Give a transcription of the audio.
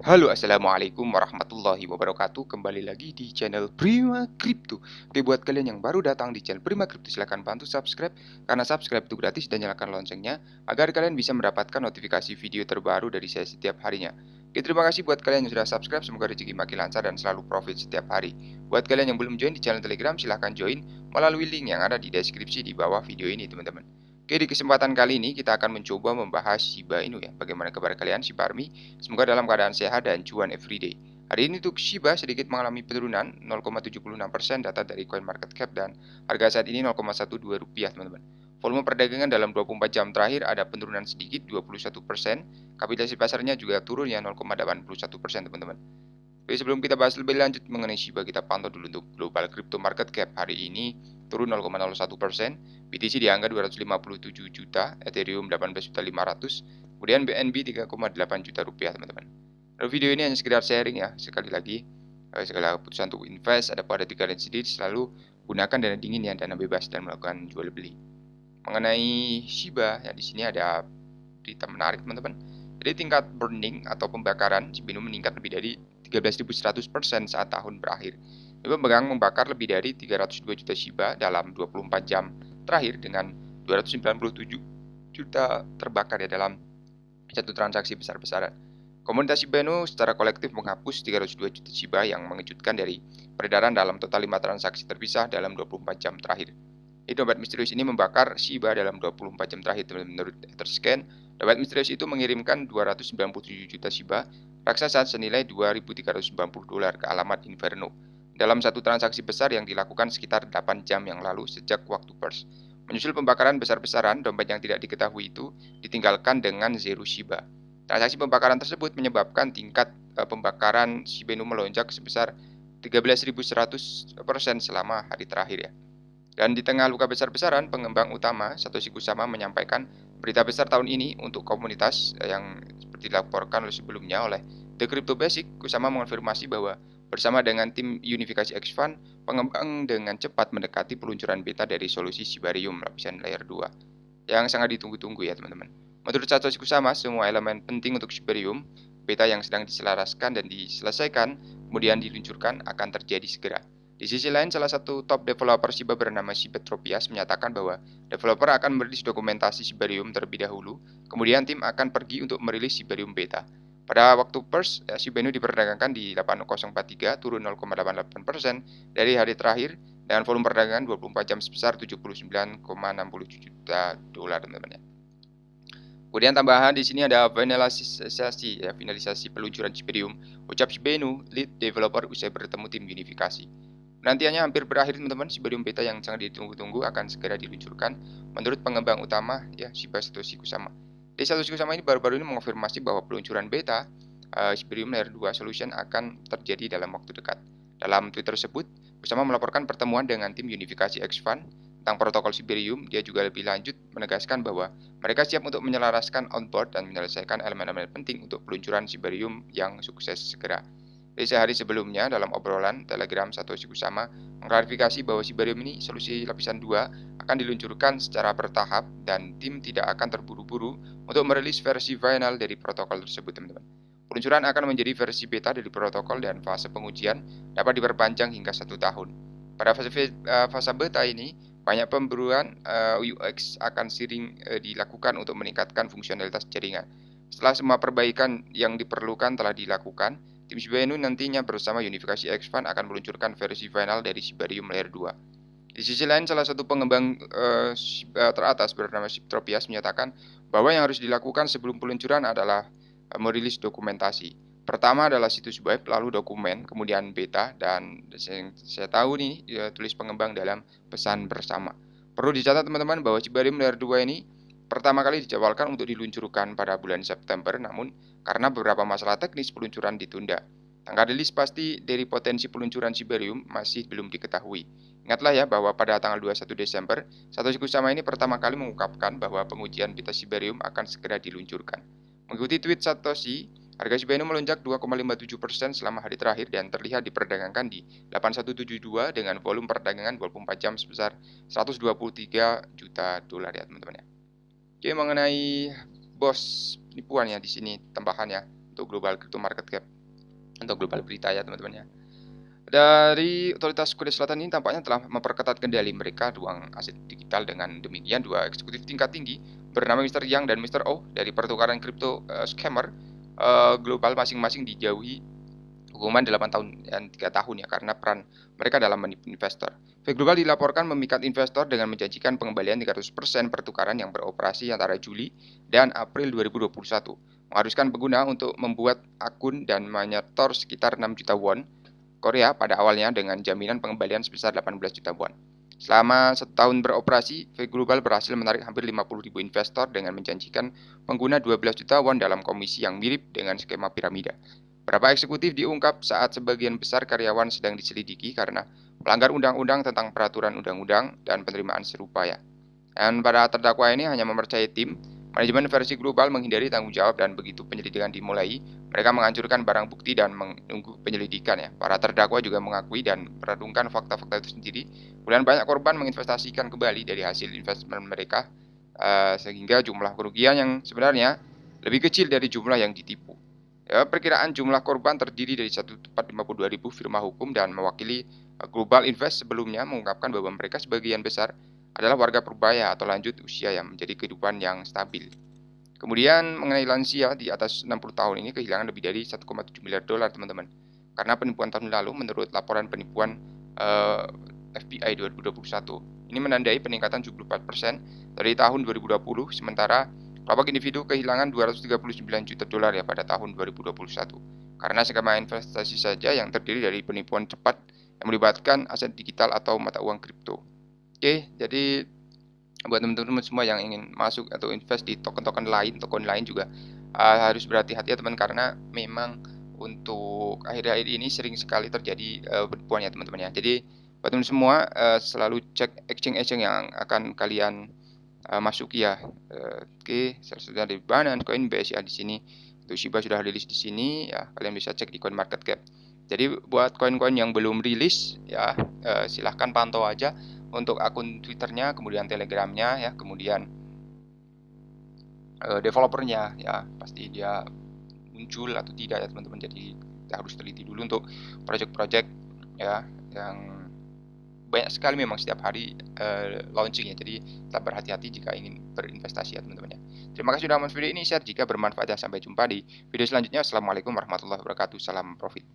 Halo, assalamualaikum warahmatullahi wabarakatuh. Kembali lagi di channel Prima Crypto. Oke, buat kalian yang baru datang di channel Prima Crypto, silahkan bantu subscribe karena subscribe itu gratis dan nyalakan loncengnya agar kalian bisa mendapatkan notifikasi video terbaru dari saya setiap harinya. Oke, terima kasih buat kalian yang sudah subscribe. Semoga rezeki makin lancar dan selalu profit setiap hari. Buat kalian yang belum join di channel Telegram, silahkan join melalui link yang ada di deskripsi di bawah video ini, teman-teman. Oke, di kesempatan kali ini kita akan mencoba membahas Shiba Inu ya. Bagaimana kabar kalian, Shiba Army? Semoga dalam keadaan sehat dan cuan everyday. Hari ini untuk Shiba sedikit mengalami penurunan 0,76% data dari CoinMarketCap dan harga saat ini 0,12 rupiah, teman-teman. Volume perdagangan dalam 24 jam terakhir ada penurunan sedikit 21%. Kapitalisasi pasarnya juga turun ya 0,81%, teman-teman. Oke, sebelum kita bahas lebih lanjut mengenai Shiba, kita pantau dulu untuk global crypto market cap hari ini turun 0,01%, BTC di angka 257 juta, Ethereum 18.500, kemudian BNB 3,8 juta rupiah, teman-teman. Lalu video ini hanya sekedar sharing ya, sekali lagi segala keputusan untuk invest ada pada kalian sendiri, selalu gunakan dana dingin ya, dana bebas dan melakukan jual beli. Mengenai Shiba ya, di sini ada berita menarik, teman-teman. Jadi tingkat burning atau pembakaran Shiba Inu meningkat lebih dari 13.100% saat tahun berakhir. Ini pemegang membakar lebih dari 302 juta Shiba dalam 24 jam terakhir dengan 297 juta terbakar ya dalam satu transaksi besar-besaran. Komunitas Shiba Inu secara kolektif menghapus 302 juta Shiba yang mengejutkan dari peredaran dalam total 5 transaksi terpisah dalam 24 jam terakhir. Dompet misterius ini membakar Shiba dalam 24 jam terakhir. Menurut Etherscan, dompet misterius itu mengirimkan 297 juta Shiba raksasa senilai 2.390 dolar ke alamat Inferno dalam satu transaksi besar yang dilakukan sekitar 8 jam yang lalu sejak waktu pers. Menyusul pembakaran besar-besaran, dompet yang tidak diketahui itu ditinggalkan dengan zero Shiba. Transaksi pembakaran tersebut menyebabkan tingkat pembakaran Shiba Inu melonjak sebesar 13.100% selama hari terakhir ya. Dan di tengah luka besar-besaran, pengembang utama Satoshi Kusama menyampaikan berita besar tahun ini untuk komunitas yang seperti dilaporkan oleh sebelumnya oleh The Crypto Basic. Kusama mengonfirmasi bahwa bersama dengan tim Unifikasi X Fund, pengembang dengan cepat mendekati peluncuran beta dari solusi Shibarium lapisan layer 2 yang sangat ditunggu-tunggu ya, teman-teman. Menurut Satoshi Kusama, semua elemen penting untuk Shibarium beta yang sedang diselaraskan dan diselesaikan kemudian diluncurkan akan terjadi segera. Di sisi lain, salah satu top developer Shiba bernama Shibetropias menyatakan bahwa developer akan merilis dokumentasi Shibarium terlebih dahulu, kemudian tim akan pergi untuk merilis Shibarium beta. Pada waktu pers, Shiba Inu diperdagangkan di 8043, turun 0,88% dari hari terakhir, dengan volume perdagangan 24 jam sebesar 79,60 juta dolar, teman-teman. Kemudian tambahan di sini ada finalisasi peluncuran Shibarium. Ucap Shiba Inu, lead developer usai bertemu tim unifikasi. Nantiannya hampir berakhir, teman-teman. Shibarium beta yang sangat ditunggu-tunggu akan segera diluncurkan menurut pengembang utama ya, Shiba Satoshi Kusama. Jadi Satoshi Kusama ini baru-baru ini mengonfirmasi bahwa peluncuran beta Shibarium Layer 2 Solution akan terjadi dalam waktu dekat. Dalam tweet tersebut, Kusama melaporkan pertemuan dengan tim unifikasi X Fund tentang protokol Shibarium. Dia juga lebih lanjut menegaskan bahwa mereka siap untuk menyelaraskan onboard dan menyelesaikan elemen-elemen penting untuk peluncuran Shibarium yang sukses segera. Di sehari sebelumnya, dalam obrolan Telegram, Satoshi Kusama mengklarifikasi bahwa Shibarium ini solusi lapisan 2 akan diluncurkan secara bertahap dan tim tidak akan terburu-buru untuk merilis versi final dari protokol tersebut, teman-teman. Peluncuran akan menjadi versi beta dari protokol dan fase pengujian dapat diperpanjang hingga 1 tahun. Pada fase beta ini, banyak pembaruan UX akan sering dilakukan untuk meningkatkan fungsionalitas jaringan. Setelah semua perbaikan yang diperlukan telah dilakukan, tim Shiba Inu nantinya bersama Unifikasi X Fund akan meluncurkan versi final dari Shibarium Layer 2. Di sisi lain, salah satu pengembang Shiba teratas bernama Shibetropias menyatakan bahwa yang harus dilakukan sebelum peluncuran adalah merilis dokumentasi. Pertama adalah situs web, lalu dokumen, kemudian beta, dan yang saya tahu nih, tulis pengembang dalam pesan bersama. Perlu dicatat, teman-teman, bahwa Shibarium Layer 2 ini pertama kali dijadwalkan untuk diluncurkan pada bulan September, namun karena beberapa masalah teknis peluncuran ditunda. Tanggal rilis pasti dari potensi peluncuran Shibarium masih belum diketahui. Ingatlah ya bahwa pada tanggal 21 Desember, Satoshi Kusama ini pertama kali mengungkapkan bahwa pengujian beta Shibarium akan segera diluncurkan. Mengikuti tweet Satoshi, harga Shiba Inu melonjak 2,57% selama hari terakhir dan terlihat diperdagangkan di 8172 dengan volume perdagangan 24 jam sebesar 123 juta dolar ya, teman-teman ya. Oke, mengenai bos penipuan ya, di sini tambahannya untuk global crypto market cap, untuk global berita ya teman-teman ya. Dari otoritas Korea Selatan ini tampaknya telah memperketat kendali mereka ruang aset digital. Dengan demikian, dua eksekutif tingkat tinggi bernama Mr. Yang dan Mr. Oh dari pertukaran kripto scammer global masing-masing dijauhi hukuman 8 tahun dan 3 tahun ya karena peran mereka dalam menipu investor. V Global dilaporkan memikat investor dengan menjanjikan pengembalian 300% pertukaran yang beroperasi antara Juli dan April 2021, mengharuskan pengguna untuk membuat akun dan menyetor sekitar 6 juta won Korea pada awalnya dengan jaminan pengembalian sebesar 18 juta won. Selama 1 tahun beroperasi, V Global berhasil menarik hampir 50.000 investor dengan menjanjikan pengguna 12 juta won dalam komisi yang mirip dengan skema piramida. Beberapa eksekutif diungkap saat sebagian besar karyawan sedang diselidiki karena melanggar undang-undang tentang peraturan undang-undang dan penerimaan serupa ya. Dan para terdakwa ini hanya mempercayai tim manajemen versi global menghindari tanggung jawab, dan begitu penyelidikan dimulai, mereka menghancurkan barang bukti dan menunggu penyelidikan ya. Para terdakwa juga mengakui dan merenungkan fakta-fakta itu sendiri. Kemudian banyak korban menginvestasikan kembali dari hasil investment mereka sehingga jumlah kerugian yang sebenarnya lebih kecil dari jumlah yang ditipu. Ya, perkiraan jumlah korban terdiri dari 1,52.000 firma hukum dan mewakili Global Invest sebelumnya mengungkapkan bahwa mereka sebagian besar adalah warga purbaya atau lanjut usia yang menjadi kehidupan yang stabil. Kemudian mengenai lansia di atas 60 tahun ini kehilangan lebih dari 1,7 miliar dolar teman-teman. Karena penipuan tahun lalu menurut laporan penipuan FBI 2021. Ini menandai peningkatan 74% dari tahun 2020, sementara kelompok individu kehilangan 239 juta dolar ya pada tahun 2021. Karena skema investasi saja yang terdiri dari penipuan cepat yang melibatkan aset digital atau mata uang kripto. Oke, jadi buat teman-teman semua yang ingin masuk atau invest di token-token lain, juga harus berhati-hati ya teman, karena memang untuk akhir-akhir ini sering sekali terjadi penipuan ya teman-teman ya. Jadi buat teman semua selalu cek exchange yang akan kalian masuki ya. Oke, salah satunya di Binance, Coinbase ya di sini. Untuk Shiba sudah rilis di sini ya, kalian bisa cek di CoinMarketCap. Jadi buat koin-koin yang belum rilis ya silahkan pantau aja untuk akun Twitternya, kemudian Telegramnya ya, kemudian developernya ya, pasti dia muncul atau tidak ya teman-teman. Jadi kita harus teliti dulu untuk project-project ya yang banyak sekali memang setiap hari launching ya. Jadi tetap berhati-hati jika ingin berinvestasi ya teman-teman ya. Terima kasih sudah menonton video ini, share jika bermanfaat ya. Sampai jumpa di video selanjutnya. Assalamualaikum warahmatullahi wabarakatuh. Salam profit.